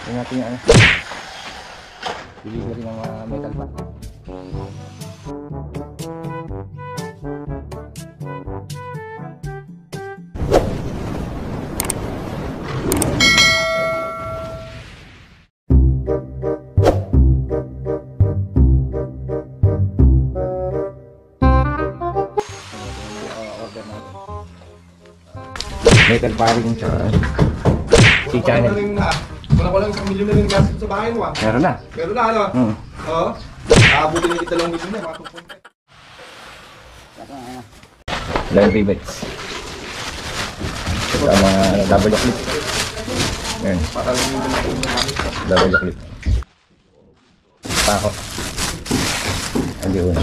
Tingnan natin yung ano. Delivery ng metal pa. Metal paring sa channel. Wala ko lang 1 milyon na rin gastos sa bahay mo ah. Meron na. Meron na ano? Oo. Aabutin na kita 2 milyon na. Line rivets. Sa mga double clip. Ayan. Double clip. Pako. Hindi una.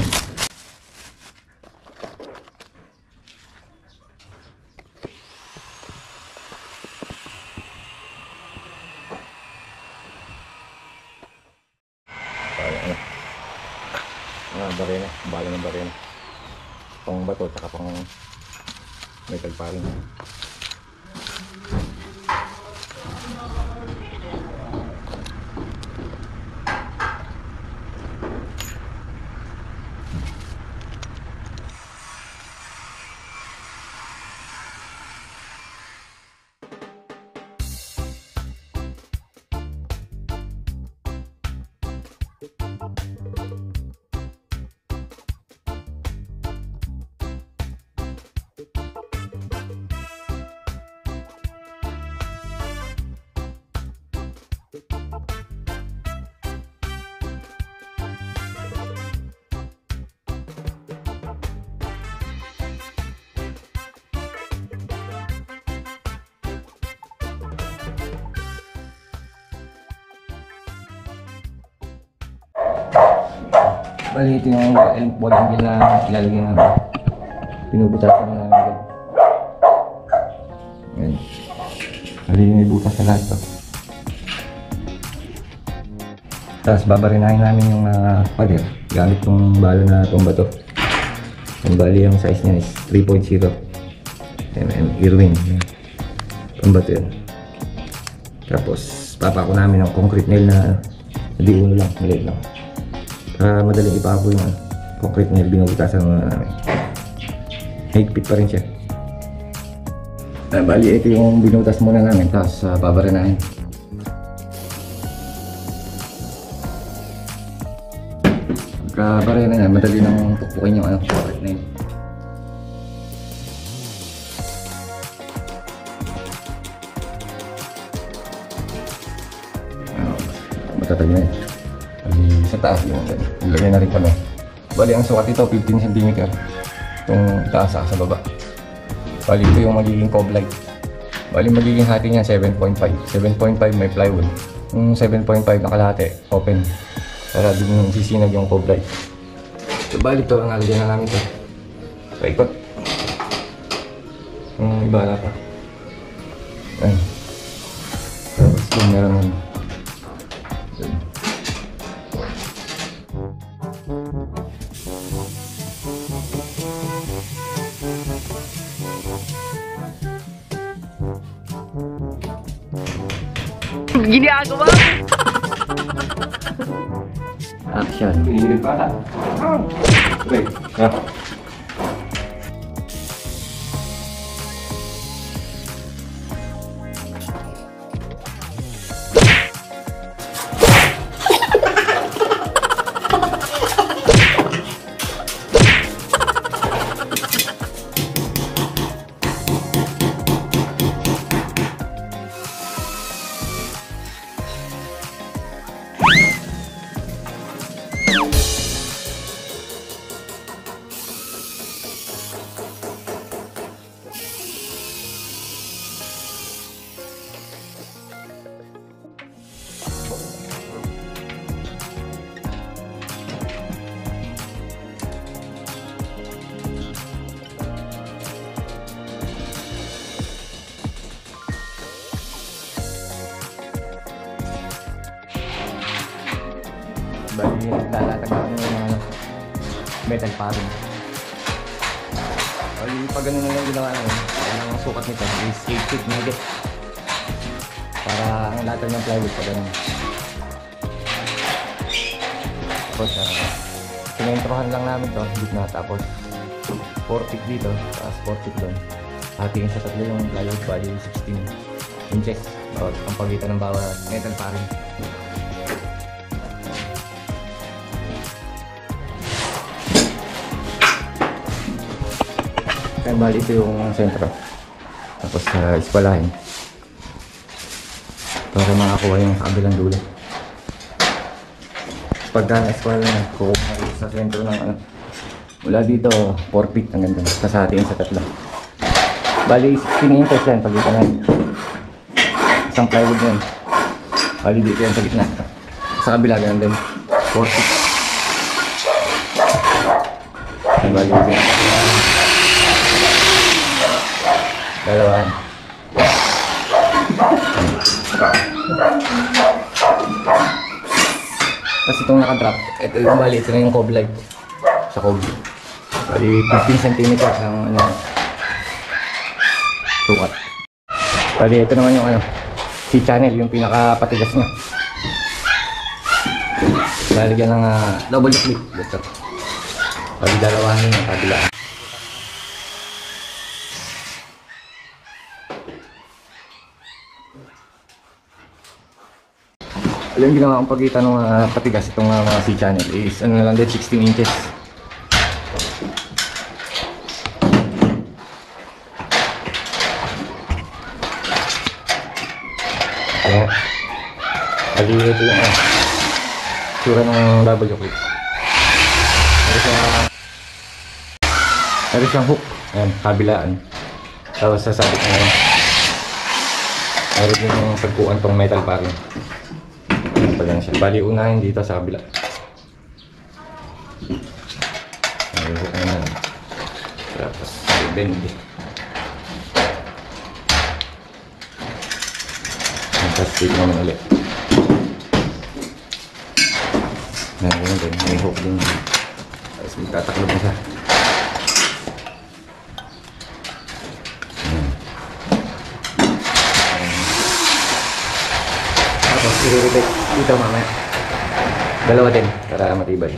Barena, bala ng barena. Pang bato, tsaka pang metal paring. Bali, ito yung ball angle na ilalagay namin. Pinubutasan na namin agad. Ayan. Bali, may butas sa lahat to. Tapos babarinahin namin yung pader gamit itong balo na itong bato. Yung bali yung size niya is 3.0 mm Irwin. Itong bato yun. Tapos papako namin ng concrete nail na hindi uno lang, maliit lang. Madaling ipapo yung concrete nail, binubutasan muna namin. Higpit pa rin siya. Bali, ito yung binutas muna namin, tapos babarinahin. Pagkabarina na, madali nang pukpukin yung concrete nail. Matatag na yun. Sa taas yung ilagay na rin kami. Bali, ang sukat ito 15 cm yung taas sa baba. Bali, ito yung magiging cob light. Bali, magiging hati niya 7.5. 7.5 may plywood. Yung 7.5 na kalahati open para din sisinag yung cob light. So, bali, ito nalagyan na namin ito. So, ikot. Yung iba na pa. Ayan. Tapos yung meron naman. Ginagawa mo! Action. Pinili pa. Wait. Bali, naglalatag namin yung metal padding. Bali, pag gano'n na lang ginawa namin, ang sukat nito is 8 feet mahigit. Para ang lahat ng plywood pa ganun. Tapos, simentrohan lang namin to, gitna. Tapos, 4 feet dito, tapos 4 feet doon. Hatiin sa tatlo yung plywood, bali 16 inches. Bawat ang pagitan ng bawat metal paring. Kaya bali ito yung sentro. Tapos ispalahin. Para makakuha yung kabilang dulo. Pagka na-eskwala na, kukuha na sa sentro ng ano. Mula dito, 4 feet ang ganda. Tapos hatiin sa tatlo. Bali, 16 inches yan, pagitan na. Isang plywood yan. Bali dito yan sa gitna. Sa kabila, ganun din. 4 feet. Bali dito. Dalawahan. Tapos itong nakadrop, ito yung bali, ito na yung cob light sa cob. Bali 15 cm ang ano, sukat. Bali ito naman yung ano, C-channel, yung pinakapatigas niya. Lalagyan ng double clip dito. Bali dalawahan yung kabilaan. Alam yung ginawa kong pagitan ng patigas itong mga C-channel is ano na lang din, 16 inches. Kaya, bali ito yung sura ng double clip. Meron siyang hook, ayan, kabilaan. Tapos sasabit na yun. Meron din yung pagkuhan tong metal paring. Pa lang siya. Bali unahin dito sa kabila. Ayun ko na. Tapos bend. Tapos dito naman ulit. Ayun din. May hook din. Tapos magtataklob na siya. Tapos i-repeat dito mamaya. Dalawa din para matibay.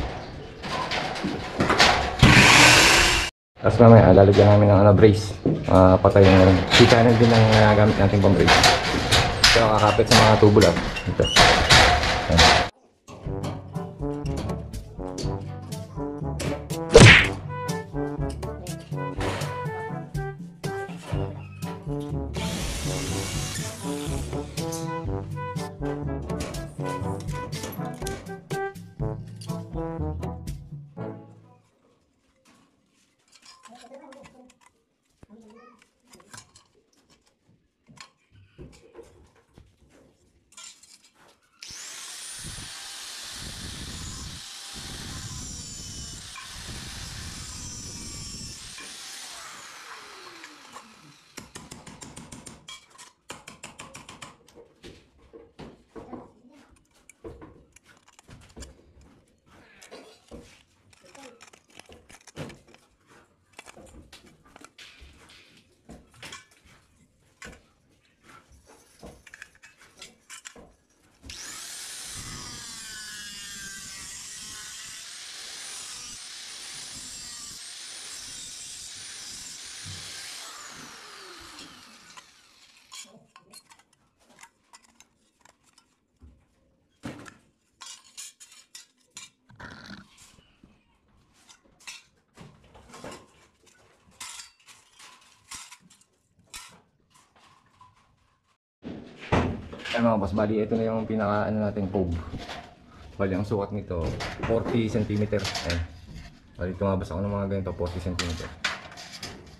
Tapos mamaya lalagyan namin ng brace. Patay yung C-channel din ang gamit natin pang brace. Ito kakapit sa mga tubo lang. Ito. Ayan. Ay mga boss, bali ito na yung pinaka ano natin cob. Bali ang sukat nito 40 cm. Ayun. Bali tumabas ako ng mga ganito 40 cm.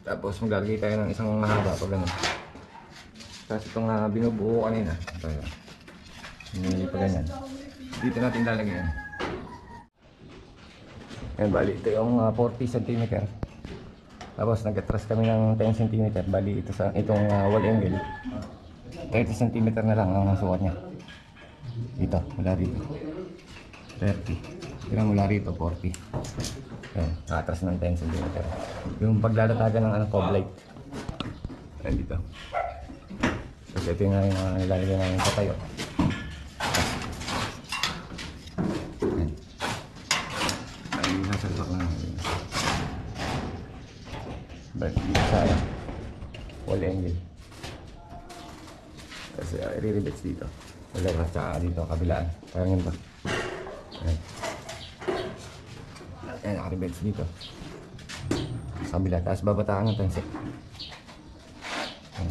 Tapos maglalagay tayo ng isang mahaba pag ganun. Tapos itong binubuo kanina. Ito yun. Hindi pa ganyan. Dito natin lalagyan. Ayun, bali ito yung 40 cm. Tapos nag-atras kami ng 10 cm. Bali ito sa itong wall angle. 30 cm na lang ang sukat niya. Dito, mula rito 30. Tingnan mula rito 40. Ayan, atras ng 10 cm. Yung paglalatagan ng cob light. Ayan dito. Tapos Ito yung nilalagay namin sa tayo. Ayan. Ay, nasa loob lang. Balik sa wall angle. Kasi i-rivets dito. Wala ka tsaka dito kabilaan. Parang yun ba? Ayan. Ayan, naka-rivets dito. Sa kabila. Tapos babataan ng tansi.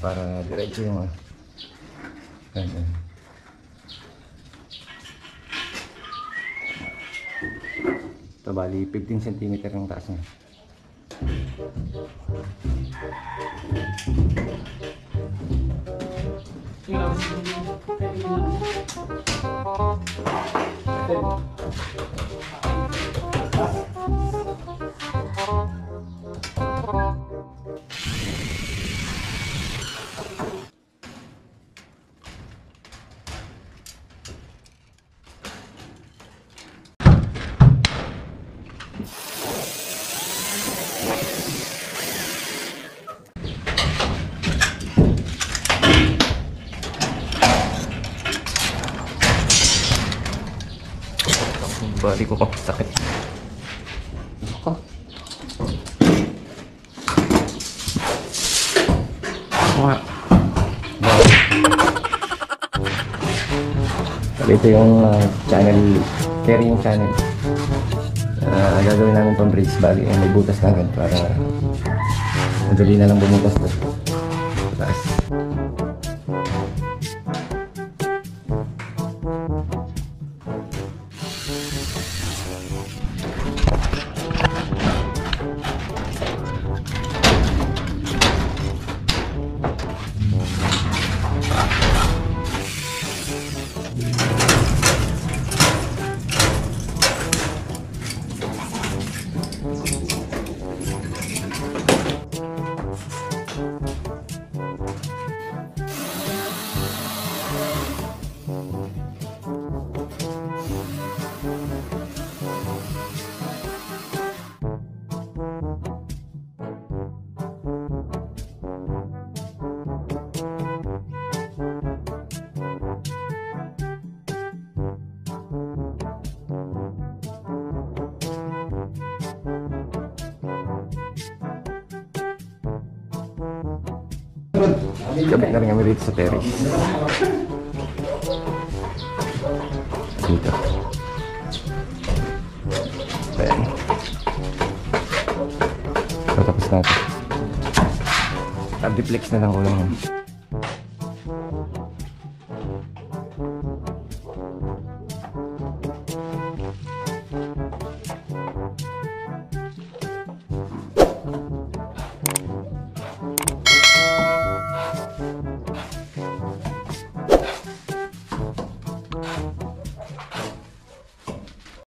Para diretso yung ayan, ayan. Ito bali 15 cm ang taas niya. Bali ko pa sakit. Ako. Wah. Ito yung channel, carrying channel. Gagawin namin pang bridge. Bali may butas kagad para madali na lang bumutas to. Taas. Kabit na rin kami dito sa terrace. Dito. Ayan. Tapos natin. Tab-deflex na lang ulang.